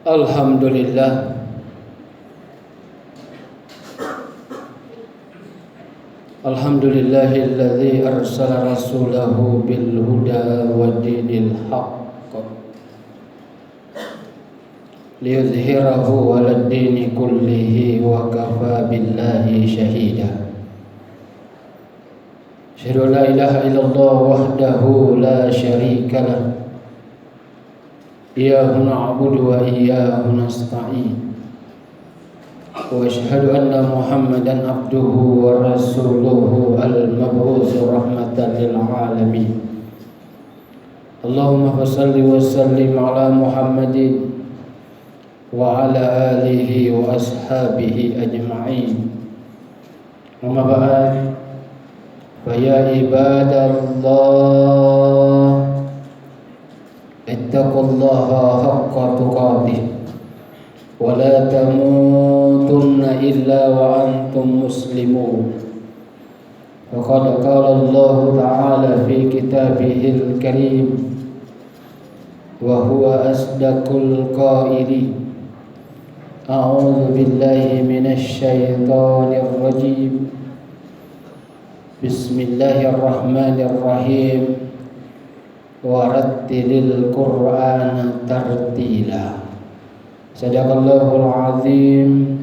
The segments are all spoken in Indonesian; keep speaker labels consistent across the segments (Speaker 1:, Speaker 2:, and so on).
Speaker 1: Alhamdulillah, alhamdulillahilladzi arsala rasulahu bil huda wa dinil haqq liyuzhirahu 'alad dini kullihi wa kafa billahi shahida. Asyhadu an la ilaha illallah wahdahu la syarika lah. Iyyahu na'budu wa iyyahu nasta'in. Wa asyhadu anna Muhammadan abduhu wa rasuluhu al-mab'uts rahmatan lil alamin. Allahumma shalli wa sallim ala Muhammadin wa ala alihi wa ashabihi ajma'in. Amma ba'd, fa ya ibadallah ittaqullaha haqqa tuqatih wa la tamutunna illa wa antum muslimun. Faqad qala Allah ta'ala fi kitabihil karim wa huwa asdaqul qailin. A'udzu billahi minasy syaithanir rajim. Bismillahirrahmanirrahim. Warattilil Qur'ana tartila. Sadaqallahul azim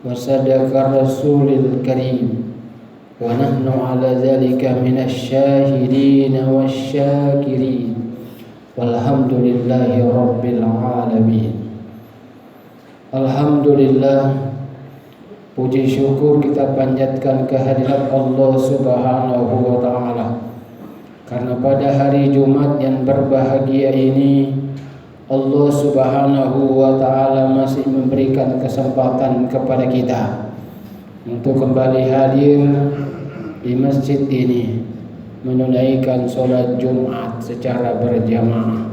Speaker 1: wa sadaqa rasulil karim. Wa nahnu ala dzalika minasy syahidin wasyakirin. Walhamdulillahi rabbil alamin. Alhamdulillah, puji syukur kita panjatkan kehadirat Allah Subhanahu wa taala. Karena pada hari Jumat yang berbahagia ini Allah Subhanahu wa ta'ala masih memberikan kesempatan kepada kita untuk kembali hadir di masjid ini menunaikan sholat Jumat secara berjamaah.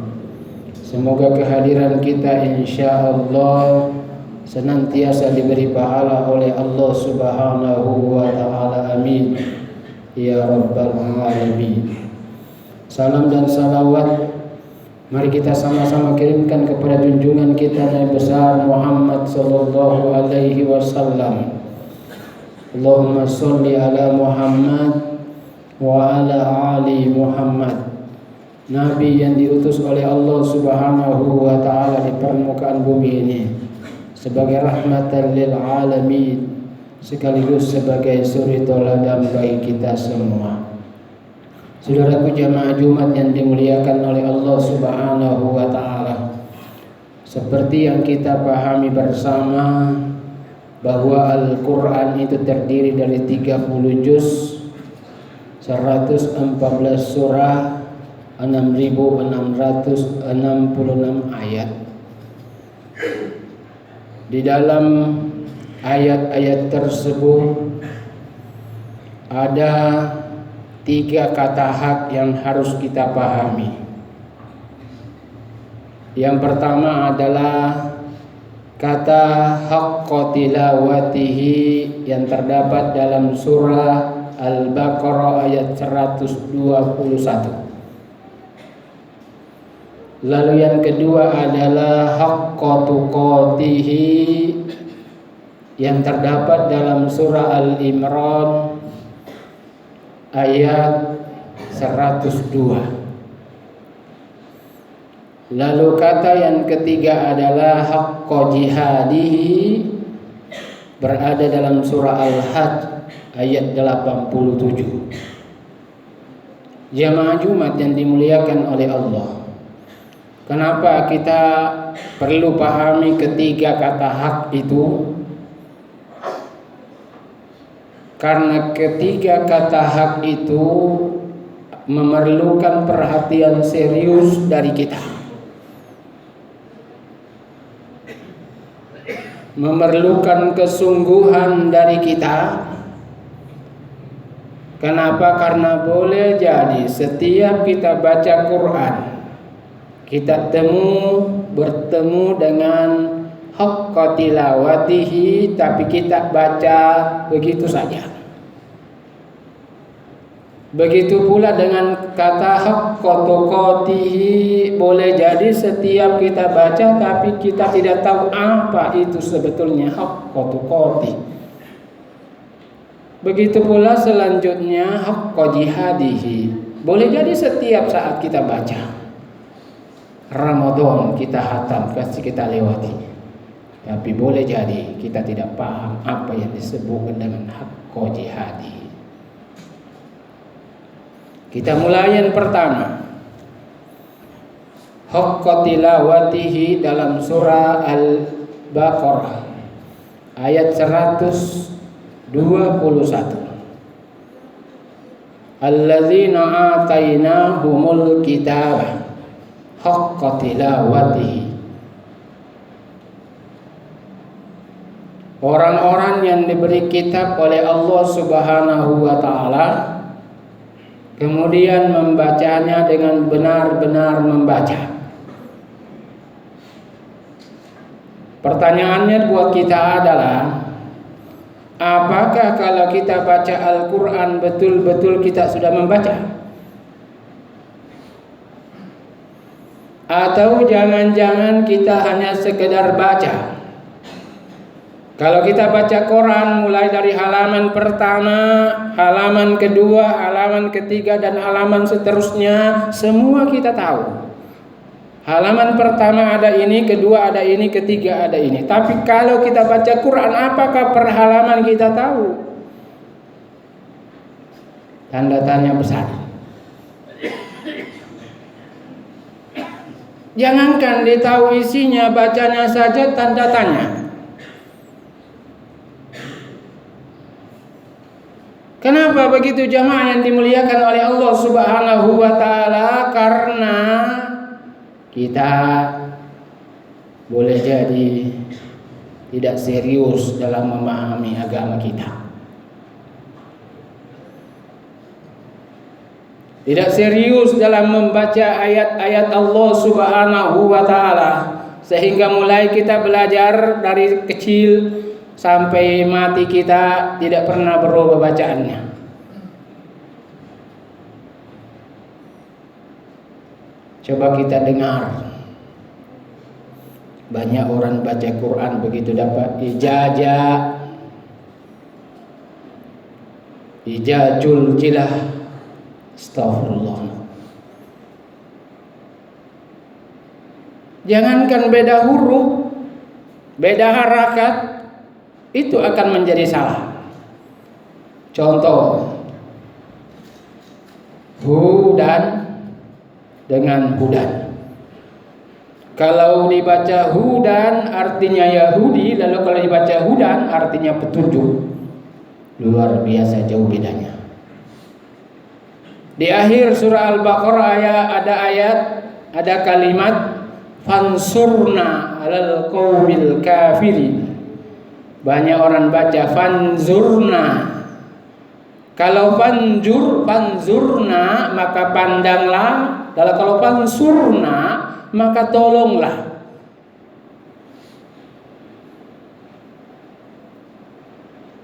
Speaker 1: Semoga kehadiran kita insya Allah senantiasa diberi pahala oleh Allah Subhanahu wa ta'ala. Amin ya rabbal alamin. Salam dan salawat mari kita sama-sama kirimkan kepada junjungan kita Nabi besar Muhammad sallallahu alaihi wasallam. Allahumma sholli ala Muhammad wa ala ali Muhammad. Nabi yang diutus oleh Allah Subhanahu wa taala di permukaan bumi ini sebagai rahmatan lil alamin sekaligus sebagai suri toladan bagi kita semua. Saudaraku jamaah Jumat yang dimuliakan oleh Allah Subhanahu wa ta'ala, seperti yang kita pahami bersama bahwa Al-Quran itu terdiri dari 30 juz, 114 surah, 6.666 ayat. Di dalam ayat-ayat tersebut ada 3 kata hak yang harus kita pahami. Yang pertama adalah kata haqqa tilawatihi yang terdapat dalam surah Al-Baqarah ayat 121. Lalu yang kedua adalah haqqa tuqatihi yang terdapat dalam surah Al-Imran ayat 102. Lalu kata yang ketiga adalah haqqa jihadihi berada dalam surah Al-Hajj ayat 87. Jamaah Jumat yang dimuliakan oleh Allah, kenapa kita perlu pahami ketiga kata hak itu? Karena ketiga kata hak itu memerlukan perhatian serius dari kita, memerlukan kesungguhan dari kita. Kenapa? Karena boleh jadi setiap kita baca Quran, kita bertemu dengan haqqa tilawatihi, tapi kita baca begitu saja. Begitu pula dengan kata haqqa tuqatihi, boleh jadi setiap kita baca tapi kita tidak tahu apa itu sebetulnya haqqa tuqatihi. Begitu pula selanjutnya haqqa jihadihi, boleh jadi setiap saat kita baca Ramadan kita hatam, pasti kita lewati, tapi boleh jadi kita tidak paham apa yang disebut dengan haqqa jihadihi. Kita mulai yang pertama, haqqa tilawatihi dalam surah Al-Baqarah ayat 121. Alladzina atainahumul kitaba haqqa tilawatihi. Orang-orang yang diberi kitab oleh Allah Subhanahu wa taala kemudian membacanya dengan benar-benar membaca. Pertanyaannya buat kita adalah, apakah kalau kita baca Al-Quran betul-betul kita sudah membaca? Atau jangan-jangan kita hanya sekedar baca? Kalau kita baca Quran mulai dari halaman pertama, halaman kedua, halaman ketiga, dan halaman seterusnya, semua kita tahu. Halaman pertama ada ini, kedua ada ini, ketiga ada ini. Tapi kalau kita baca Quran, apakah per halaman kita tahu? Tanda tanya besar. Jangankan ditahu isinya, bacanya saja tanda tanya. Kenapa begitu jamaah yang dimuliakan oleh Allah Subhanahu wa taala? Karena kita boleh jadi tidak serius dalam memahami agama kita. Tidak serius dalam membaca ayat-ayat Allah Subhanahu wa taala, sehingga mulai kita belajar dari kecil sampai mati kita tidak pernah berubah bacaannya. Coba kita dengar, banyak orang baca Quran begitu dapat ijazul jilah, astagfirullah. Jangankan beda huruf, beda harakat, itu akan menjadi salah. Contoh, hudan dengan hudan. Kalau dibaca hudan artinya Yahudi, lalu kalau dibaca hudan artinya petunjuk. Luar biasa jauh bedanya. Di akhir surah Al-Baqarah ada kalimat fansurna alal qaumil kafirin. Banyak orang baca fanzurna. Kalau fanzurna maka pandanglah. Kalau fansurna maka tolonglah.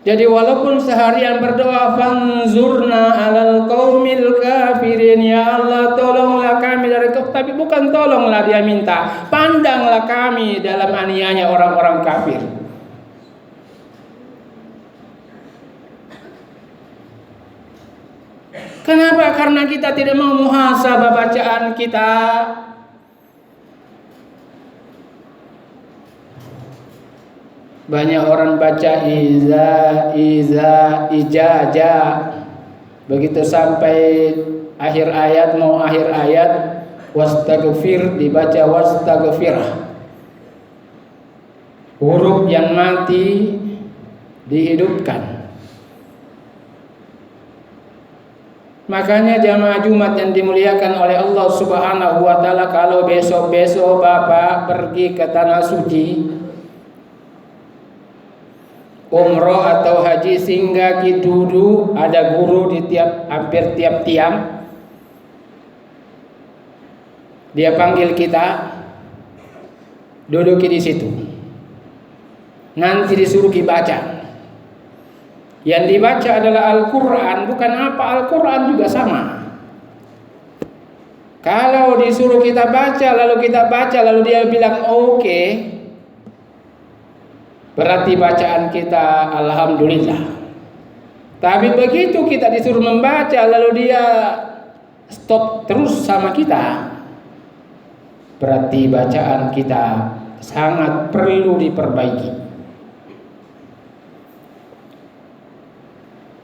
Speaker 1: Jadi walaupun seharian berdoa fanzurna alal qaumil kafirin, ya Allah tolonglah kami dari kafir, tapi bukan tolonglah dia minta, pandanglah kami dalam aniayanya orang-orang kafir. Kenapa? Karena kita tidak mau muhasabah bacaan kita. Banyak orang baca ijaja, begitu sampai akhir ayat, mau akhir ayat, wastaghfir dibaca wastaghfirah. Huruf yang mati dihidupkan. Makanya jamaah Jumat yang dimuliakan oleh Allah Subhanahu wa taala, kalau besok-besok Bapak pergi ke tanah suci, umroh atau haji, singgah dulu, ada guru di hampir tiap tiang. Dia panggil kita, duduk di situ. Nanti disuruh baca. Yang dibaca adalah Al-Quran, bukan apa, Al-Quran juga sama. Kalau disuruh kita baca lalu dia bilang oke, berarti bacaan kita alhamdulillah. Tapi begitu kita disuruh membaca lalu dia stop terus sama kita, berarti bacaan kita sangat perlu diperbaiki.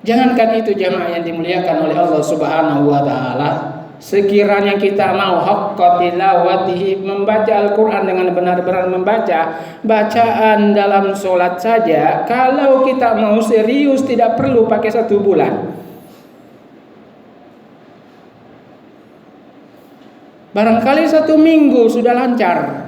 Speaker 1: Jangankan itu jemaah yang dimuliakan oleh Allah Subhanahu wa taala, sekiranya kita mau haqqa tilawatihi, membaca Al-Quran dengan benar-benar membaca, bacaan dalam sholat saja, kalau kita mau serius tidak perlu pakai 1 bulan. Barangkali 1 minggu sudah lancar.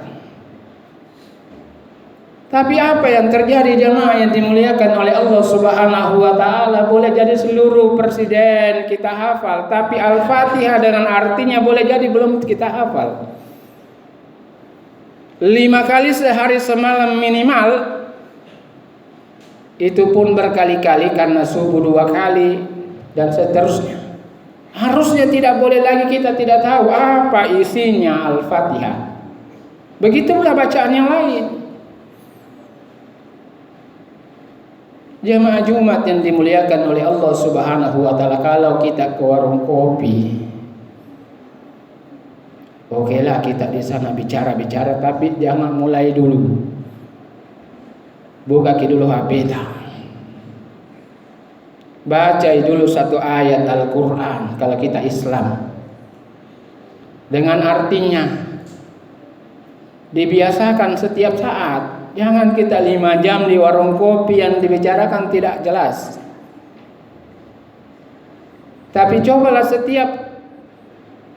Speaker 1: Tapi apa yang terjadi jemaah yang dimuliakan oleh Allah Subhanahu wa taala, boleh jadi seluruh presiden kita hafal, tapi Al-Fatihah dengan artinya boleh jadi belum kita hafal. 5 kali sehari semalam minimal, itu pun berkali-kali karena subuh 2 kali dan seterusnya. Harusnya tidak boleh lagi kita tidak tahu apa isinya Al-Fatihah. Begitu pula bacaan yang lain. Jemaah Jumat yang dimuliakan oleh Allah Subhanahu wa taala, kalau kita ke warung kopi, okelah kita di sana bicara-bicara, tapi jangan mulai dulu. Buka dulu HP lah. Baca dulu 1 ayat Al-Qur'an kalau kita Islam. Dengan artinya. Dibiasakan setiap saat. Jangan kita 5 jam di warung kopi yang dibicarakan tidak jelas. Tapi cobalah setiap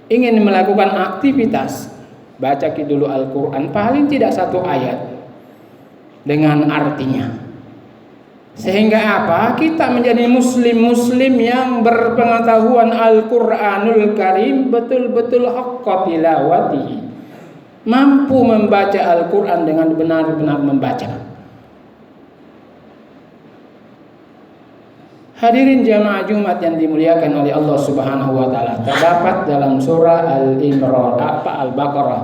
Speaker 1: ingin melakukan aktivitas, baca dulu Al-Quran, paling tidak 1 ayat dengan artinya. Sehingga apa? Kita menjadi muslim yang berpengetahuan Al-Quranul Karim betul-betul haqqa tilawatihi, mampu membaca Al-Quran dengan benar-benar membaca. Hadirin jamaah Jumat yang dimuliakan oleh Allah Subhanahu wa taala, terdapat dalam surah Al-Imran Al-Baqarah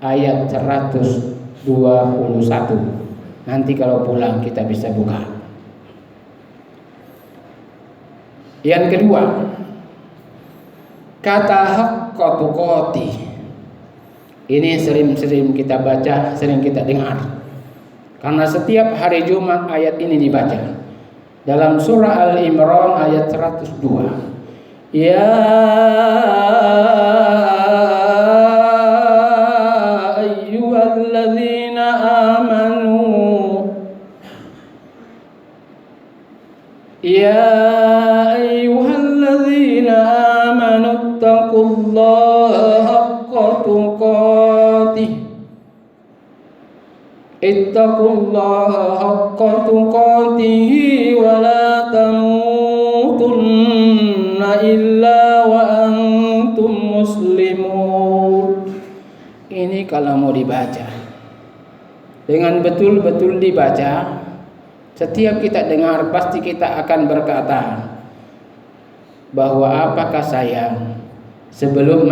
Speaker 1: ayat 121. Nanti kalau pulang kita bisa buka. Yang kedua, kata haqqa tuqati. Ini sering kita baca, sering kita dengar. Karena setiap hari Jumat ayat ini dibaca. Dalam surah Al-Imran ayat 102. Ya ayyuhalladzina amanu. Ya ayyuhalladzina amanu taqullaha haqqa tuqatih. Ittaqullaha haqqa tuqatihi wa la tamutunna illa wa antum muslimun. Ini kalau mau dibaca dengan betul-betul dibaca, setiap kita dengar pasti kita akan berkata bahwa apakah saya sebelum